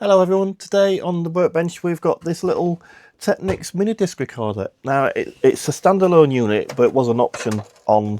Hello everyone, today on the workbench we've got this little Technics MiniDisc recorder. Now it's a standalone unit, but it was an option on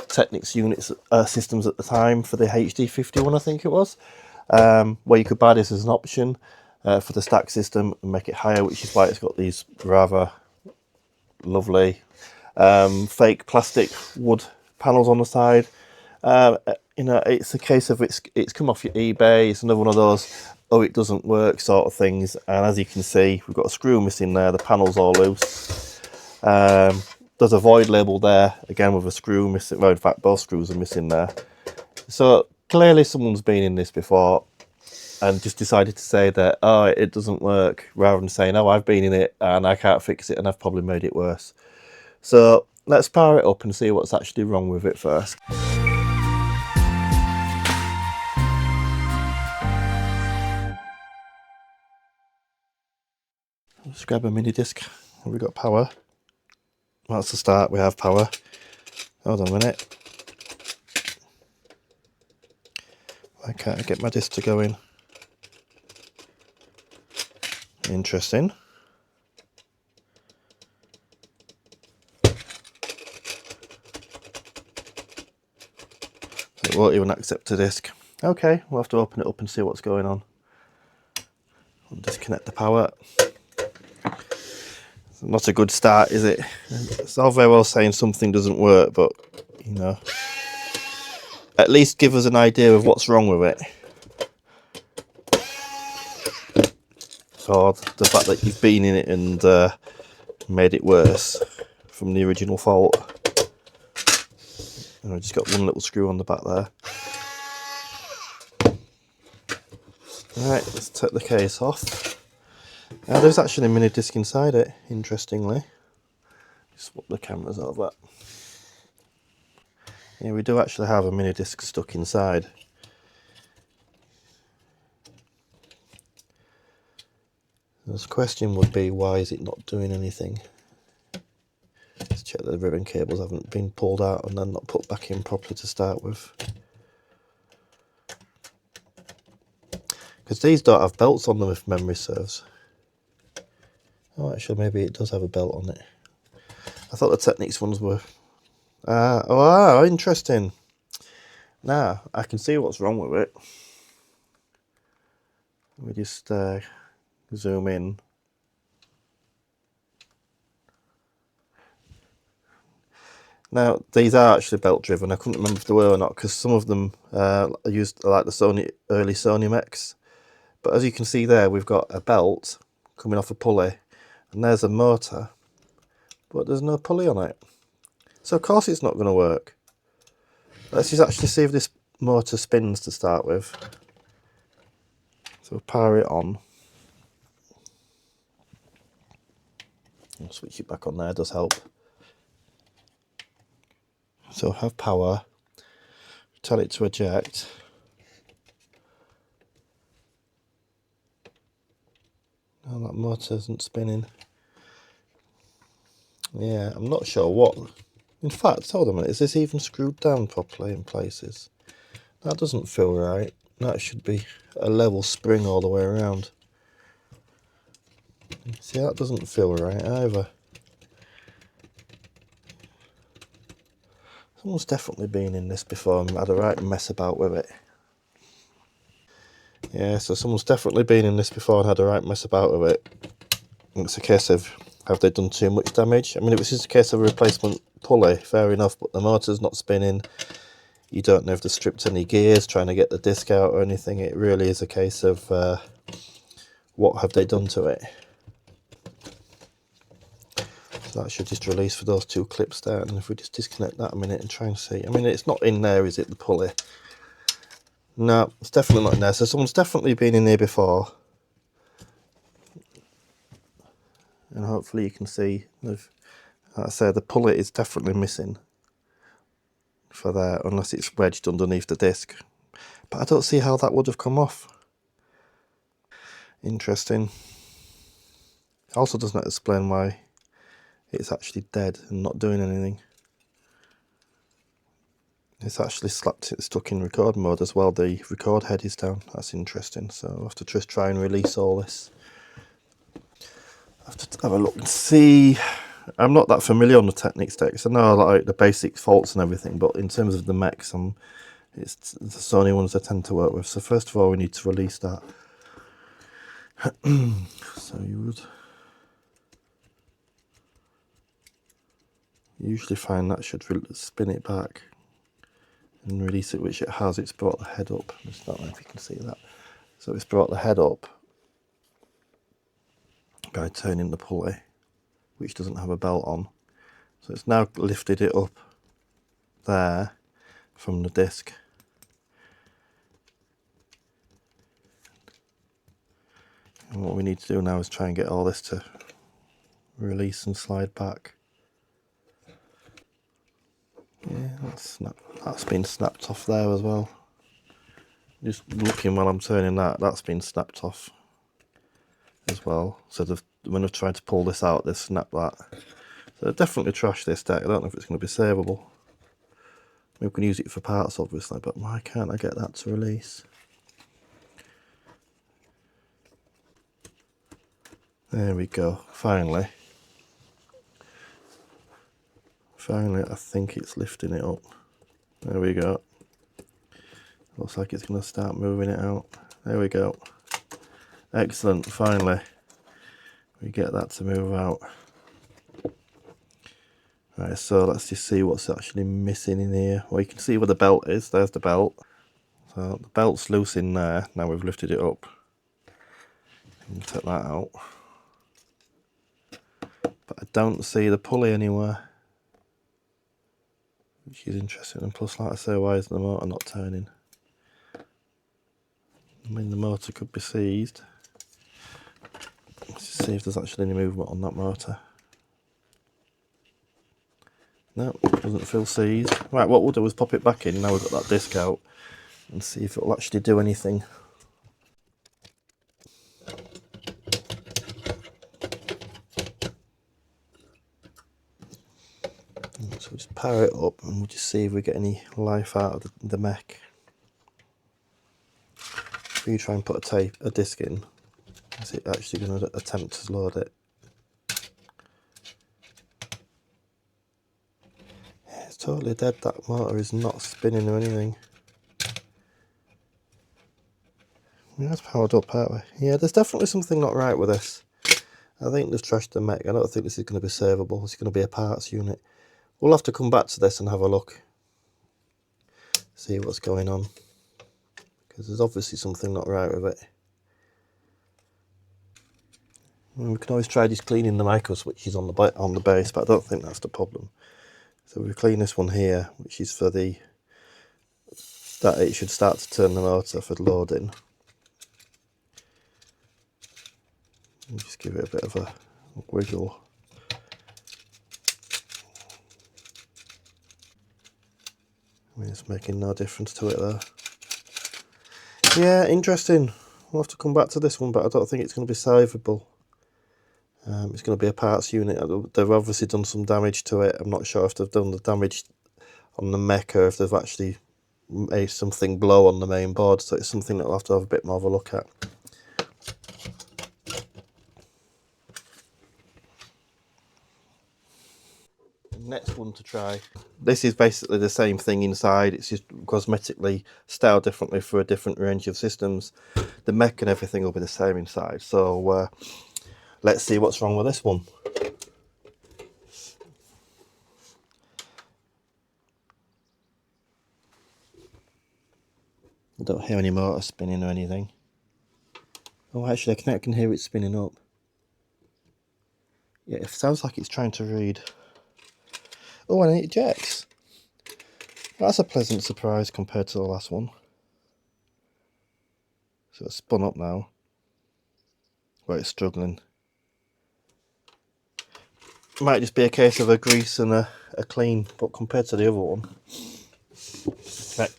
Technics units systems at the time for the HD501 I think it was, where you could buy this as an option for the stack system and make it higher, which is why it's got these rather lovely fake plastic wood panels on the side. You know, it's a case of it's come off your eBay. It's another one of those, oh, it doesn't work sort of things. And as you can see, we've got a screw missing there. The panel's all loose. There's a void label there again with a screw missing. Well, in fact, both screws are missing there. So clearly someone's been in this before and just decided to say that, oh, it doesn't work, rather than saying, oh, I've been in it and I can't fix it and I've probably made it worse. So let's power it up and see what's actually wrong with it first. Let's grab a mini disc. Have we got power? Well, that's the start, we have power. Hold on a minute. Why can't I get my disc to go in? Interesting. It won't even accept a disc. Okay, we'll have to open it up and see what's going on. I'll disconnect the power. Not a good start, is it? It's all very well saying something doesn't work, but you know, at least give us an idea of what's wrong with it, or the fact that you've been in it and made it worse from the original fault. And I've just got one little screw on the back there. Right, let's take the case off. Now there's actually a mini disc inside it, interestingly. Swap the cameras over. Yeah, we do actually have a mini disc stuck inside. The question would be, why is it not doing anything? Let's check that the ribbon cables haven't been pulled out and then not put back in properly to start with. Because these don't have belts on them if memory serves. Oh, actually, maybe it does have a belt on it. I thought the Technics ones were... oh, interesting. Now, I can see what's wrong with it. Let me just zoom in. Now, these are actually belt driven. I couldn't remember if they were or not, because some of them are used like the early Sony mechs. But as you can see there, we've got a belt coming off a pulley. And there's a motor, but there's no pulley on it. So of course it's not going to work. Let's just actually see if this motor spins to start with. So we'll power it on. I'll switch it back on there, does help. So have power, tell it to eject. Oh, that motor isn't spinning. Yeah, I'm not sure what. In fact, hold on a minute, is this even screwed down properly in places? That doesn't feel right. That should be a level spring all the way around. See, that doesn't feel right either. Someone's definitely been in this before and had a right mess about with it. Yeah, so someone's definitely been in this before and had a right mess about with it. It's a case of, have they done too much damage? I mean, if it's just a case of a replacement pulley, fair enough, but the motor's not spinning. You don't know if they've stripped any gears trying to get the disc out or anything. It really is a case of what have they done to it. So that should just release for those two clips there. And if we just disconnect that a minute and try and see. I mean, it's not in there, is it, the pulley? No, it's definitely not in there. So someone's definitely been in there before. And hopefully you can see, like I say, the pulley is definitely missing for there, unless it's wedged underneath the disc. But I don't see how that would have come off. Interesting. Also doesn't explain why it's actually dead and not doing anything. It's actually stuck in record mode as well. The record head is down. That's interesting. So I'll have to just try and release all this. I have to have a look and see. I'm not that familiar on the Technics decks. I know like the basic faults and everything, but in terms of the mechs, it's the Sony ones I tend to work with. So first of all, we need to release that. So you would usually find that should spin it back and release it, which it has. It's brought the head up. I just don't know if you can see that. So it's brought the head up by turning the pulley, which doesn't have a belt on. So it's now lifted it up there from the disc. And what we need to do now is try and get all this to release and slide back. Yeah, that's been snapped off there as well. Just looking while I'm turning that's been snapped off as well. So when I've tried to pull this out, they've snapped that. So I've definitely trashed this deck. I don't know if it's going to be savable. We can use it for parts obviously, but why can't I get that to release? There we go, finally. Finally, I think it's lifting it up. There we go. Looks like it's going to start moving it out. There we go. Excellent, finally. We get that to move out. Right, so let's just see what's actually missing in here. Well, you can see where the belt is. There's the belt. So the belt's loose in there. Now we've lifted it up. Take that out. But I don't see the pulley anywhere, which is interesting. And plus, like I say, why is the motor not turning? I mean, the motor could be seized. Let's just see if there's actually any movement on that motor. No, doesn't feel seized. Right, what we'll do is pop it back in. Now we've got that disc out, and see if it'll actually do anything. So we'll just power it up and we'll just see if we get any life out of the mech. If you try and put a disc in, is it actually going to attempt to load it? Yeah, it's totally dead. That motor is not spinning or anything. Yeah, it's powered up, aren't we? Yeah, there's definitely something not right with this. I think they've trashed the mech. I don't think this is going to be savable. It's going to be a parts unit. We'll have to come back to this and have a look. See what's going on. Because there's obviously something not right with it. And we can always try just cleaning the micro switches on the base, but I don't think that's the problem. So we clean this one here, which is for that it should start to turn the motor for loading. And just give it a bit of a wiggle. I mean, it's making no difference to it though. Yeah, interesting. We'll have to come back to this one, but I don't think it's going to be salvageable. It's going to be a parts unit. They've obviously done some damage to it. I'm not sure if they've done the damage on the mech or if they've actually made something blow on the main board. So it's something that we'll have to have a bit more of a look at. Next one to try. This is basically the same thing inside. It's just cosmetically styled differently for a different range of systems. The mech and everything will be the same inside. So let's see what's wrong with this one. I don't hear any motor spinning or anything. Oh, actually, I can hear it spinning up. Yeah, it sounds like it's trying to read. Oh, and it ejects. That's a pleasant surprise compared to the last one. So it's spun up now. Where it's struggling. Might just be a case of a grease and a clean, but compared to the other one. Right,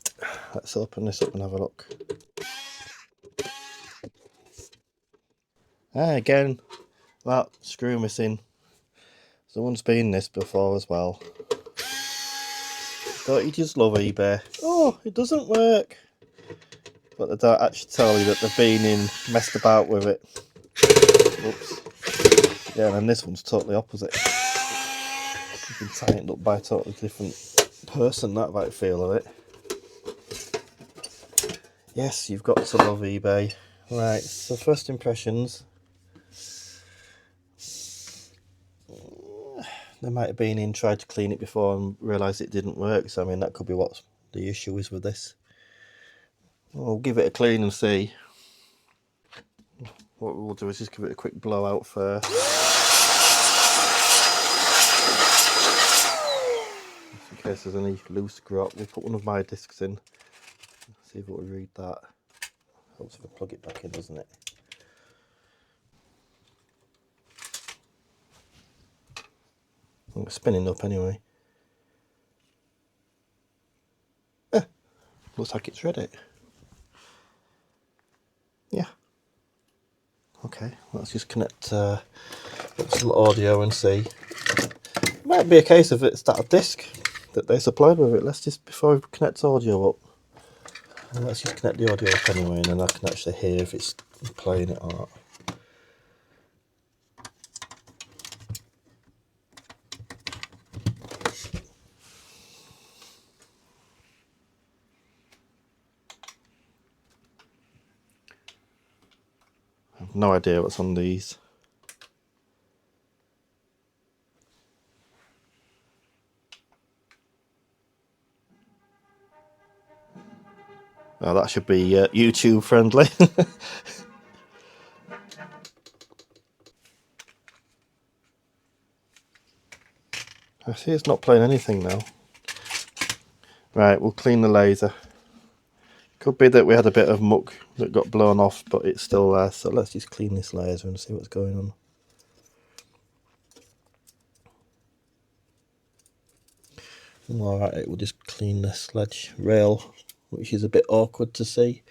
let's open this up and have a look. Again, that screw missing. Someone's been this before as well. Don't you just love eBay? Oh, it doesn't work. But they don't actually tell you that they've been messed about with it. Oops. Yeah, and then this one's totally opposite. You've been tightened up by a totally different person, that might feel of it. Yes, you've got to love eBay. Right, so first impressions. They might have been in, tried to clean it before and realised it didn't work. So I mean, that could be what the issue is with this. We'll give it a clean and see. What we'll do is just give it a quick blowout first. Just in case there's any loose grot, we'll put one of my discs in. See if it will read that. Helps if I plug it back in, doesn't it? It's spinning up anyway. Looks like it's read it. Yeah. Okay, let's just connect a little audio and see. It might be a case of it's that disc that they supplied with it. Let's just, before we connect audio up, let's just connect the audio up anyway, and then I can actually hear if it's playing it or not. I have no idea what's on these. Oh, that should be YouTube friendly. I see it's not playing anything now. Right, we'll clean the laser. Could be that we had a bit of muck that got blown off, but it's still there. So let's just clean this laser and see what's going on. Alright, we'll just clean the Sledge rail, which is a bit awkward to see.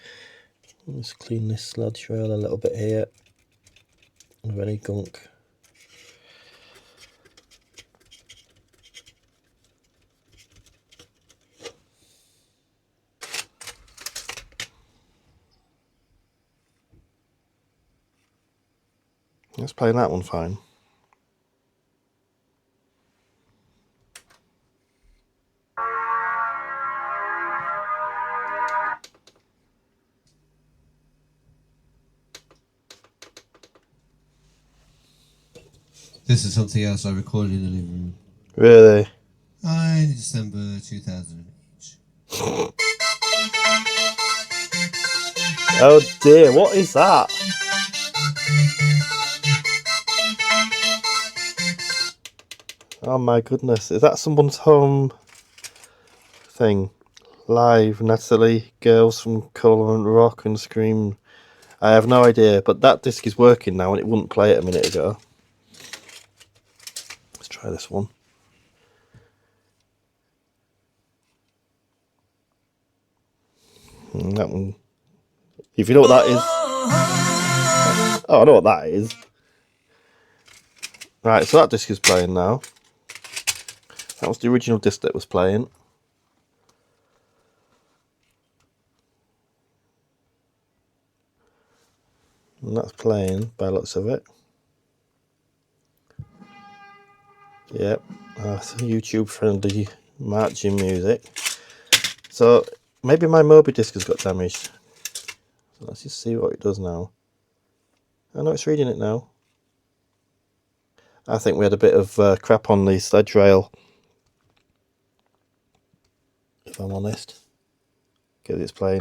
Let's clean this Sledge rail a little bit here of any gunk. Let's play that one fine. This is something else I recorded in the living room. Really? In December 2008. Oh dear, what is that? Oh my goodness, is that someone's home thing? Live, Natalie, Girls from Color Rock and Scream. I have no idea, but that disc is working now and it wouldn't play it a minute ago. Let's try this one. And that one. If you know what that is. Oh, I know what that is. Right, so that disc is playing now. That was the original disc that was playing. And that's playing by lots of it. Yep, that's YouTube friendly marching music. So maybe my Moby disc has got damaged. So let's just see what it does now. I know it's reading it now. I think we had a bit of crap on the Sledge rail, if I'm honest, because it's playing.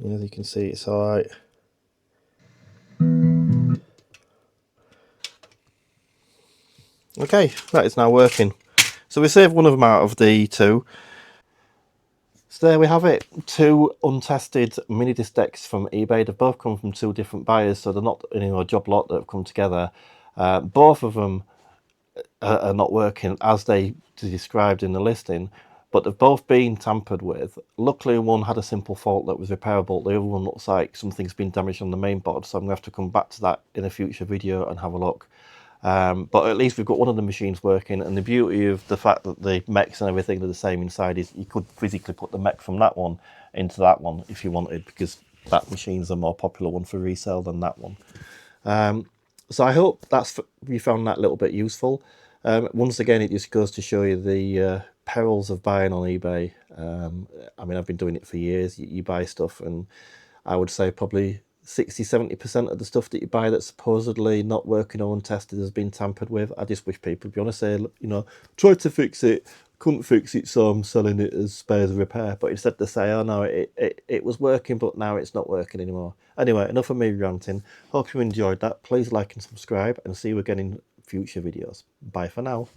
Yeah, as you can see, it's alright. Okay, that is now working. So we saved one of them out of the two. So there we have it, two untested MiniDisc decks from eBay. They've both come from two different buyers, so they're not a job lot that have come together. Both of them are not working as they described in the listing, but they've both been tampered with. Luckily, one had a simple fault that was repairable. The other one looks like something's been damaged on the main board, so I'm going to have to come back to that in a future video and have a look. But at least we've got one of the machines working, and the beauty of the fact that the mechs and everything are the same inside is you could physically put the mech from that one into that one if you wanted, because that machine's a more popular one for resale than that one. So I hope you found that a little bit useful. Once again, it just goes to show you the perils of buying on eBay. I mean, I've been doing it for years. You buy stuff, and I would say probably 60-70% of the stuff that you buy that's supposedly not working or untested has been tampered with. I just wish people would be honest, say, you know, tried to fix it, couldn't fix it, so I'm selling it as spares repair. But instead they say, oh no, it was working, but now it's not working anymore. Anyway, enough of me ranting. Hope you enjoyed that. Please like and subscribe, and see you again in future videos. Bye for now.